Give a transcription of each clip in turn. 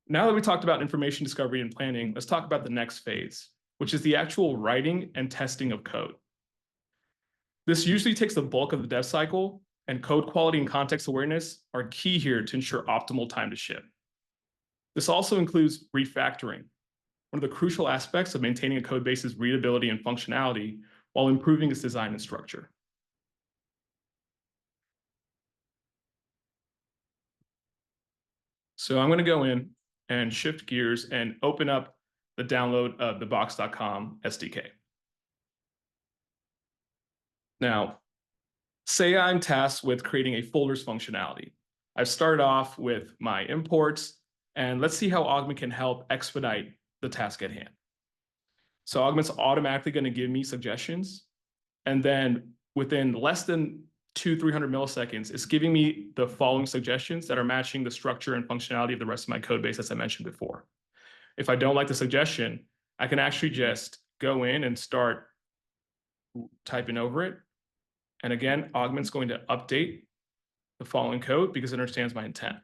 Now that we talked about information discovery and planning, let's talk about the next phase, which is the actual writing and testing of code. This usually takes the bulk of the dev cycle, and code quality and context awareness are key here to ensure optimal time to ship. This also includes refactoring, one of the crucial aspects of maintaining a code base's readability and functionality while improving its design and structure. So I'm going to go in and shift gears and open up the download of the box.com SDK. Now, say I'm tasked with creating a folders functionality. I've started off with my imports, and let's see how Augment can help expedite the task at hand. So Augment's automatically going to give me suggestions, and then within less than 200-300 milliseconds, it's giving me the following suggestions that are matching the structure and functionality of the rest of my code base, as I mentioned before. If I don't like the suggestion, I can actually just go in and start typing over it. And again, Augment's going to update the following code because it understands my intent.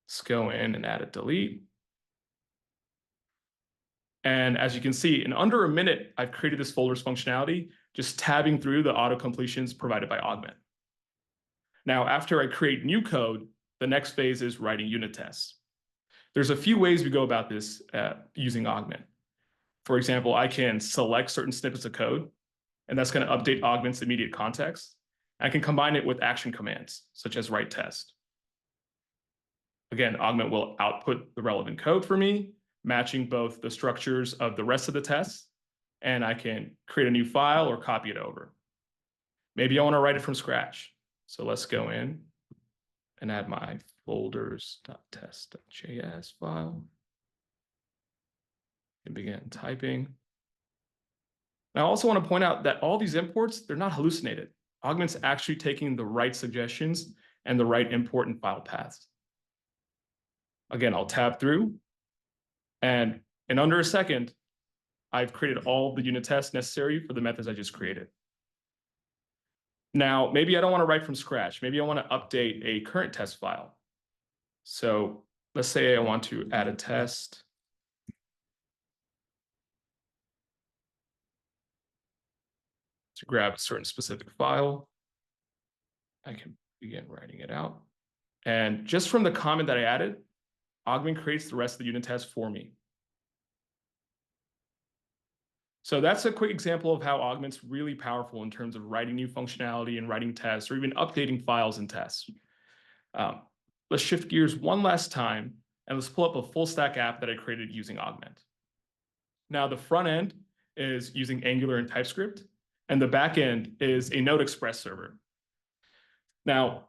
Let's go in and add a delete. And as you can see, in under a minute, I've created this folders functionality, just tabbing through the auto completions provided by Augment. Now, after I create new code, the next phase is writing unit tests. There's a few ways we go about this using Augment. For example, I can select certain snippets of code, and that's going to update Augment's immediate context. I can combine it with action commands, such as write test. Again, Augment will output the relevant code for me, matching both the structures of the rest of the tests, and I can create a new file or copy it over. Maybe I want to write it from scratch. So let's go in and add my folders.test.js file and begin typing. Now, I also want to point out that all these imports, they're not hallucinated. Augment's actually taking the right suggestions and the right import and file paths. Again, I'll tab through, and in under a second, I've created all the unit tests necessary for the methods I just created. Now, maybe I don't want to write from scratch. Maybe I want to update a current test file. So let's say I want to add a test. To grab a certain specific file. I can begin writing it out. And just from the comment that I added, Augment creates the rest of the unit test for me. So that's a quick example of how Augment's really powerful in terms of writing new functionality and writing tests, or even updating files and tests. Let's shift gears one last time, and let's pull up a full stack app that I created using Augment. Now, the front end is using Angular and TypeScript, and the back end is a Node Express server. Now,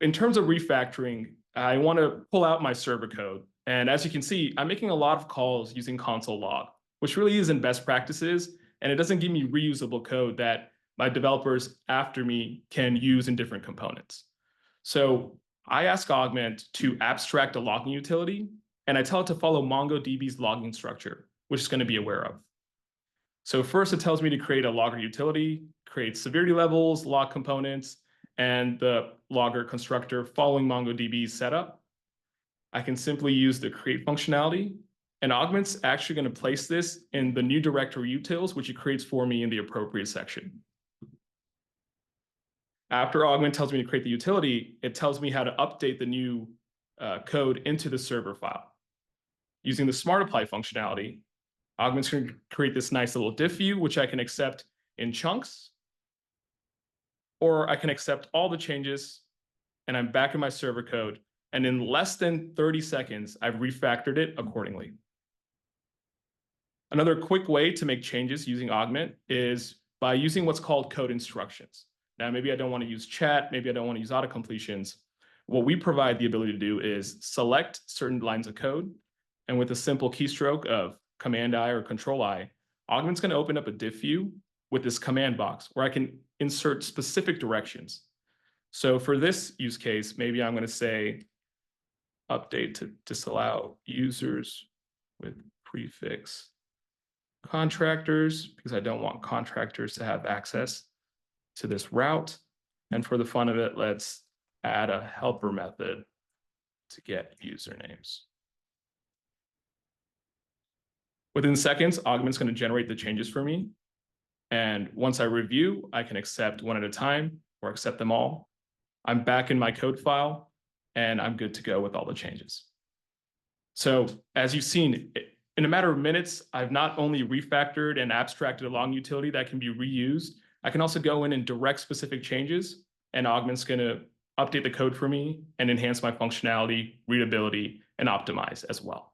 in terms of refactoring, I want to pull out my server code. And as you can see, I'm making a lot of calls using console log, which really isn't best practices, and it doesn't give me reusable code that my developers after me can use in different components. So I ask Augment to abstract a logging utility, and I tell it to follow MongoDB's logging structure, which it's going to be aware of. So first, it tells me to create a logger utility, create severity levels, log components, and the logger constructor following MongoDB's setup. I can simply use the create functionality, and Augment's actually going to place this in the new directory utils, which it creates for me in the appropriate section. After Augment tells me to create the utility, it tells me how to update the new code into the server file. Using the smart apply functionality, Augment's going to create this nice little diff view, which I can accept in chunks, or I can accept all the changes, and I'm back in my server code. And in less than 30 seconds, I've refactored it accordingly. Another quick way to make changes using Augment is by using what's called code instructions. Now, maybe I don't want to use chat, maybe I don't want to use auto completions. What we provide the ability to do is select certain lines of code, and with a simple keystroke of Command-I or Control-I, Augment's going to open up a diff view with this command box where I can insert specific directions. So for this use case, maybe I'm going to say update to disallow users with prefix contractors, because I don't want contractors to have access to this route. And for the fun of it, let's add a helper method to get usernames. Within seconds, Augment's going to generate the changes for me. And once I review, I can accept one at a time or accept them all. I'm back in my code file, and I'm good to go with all the changes. So as you've seen, in a matter of minutes, I've not only refactored and abstracted a long utility that can be reused, I can also go in and direct specific changes, and Augment's going to update the code for me and enhance my functionality, readability, and optimize as well.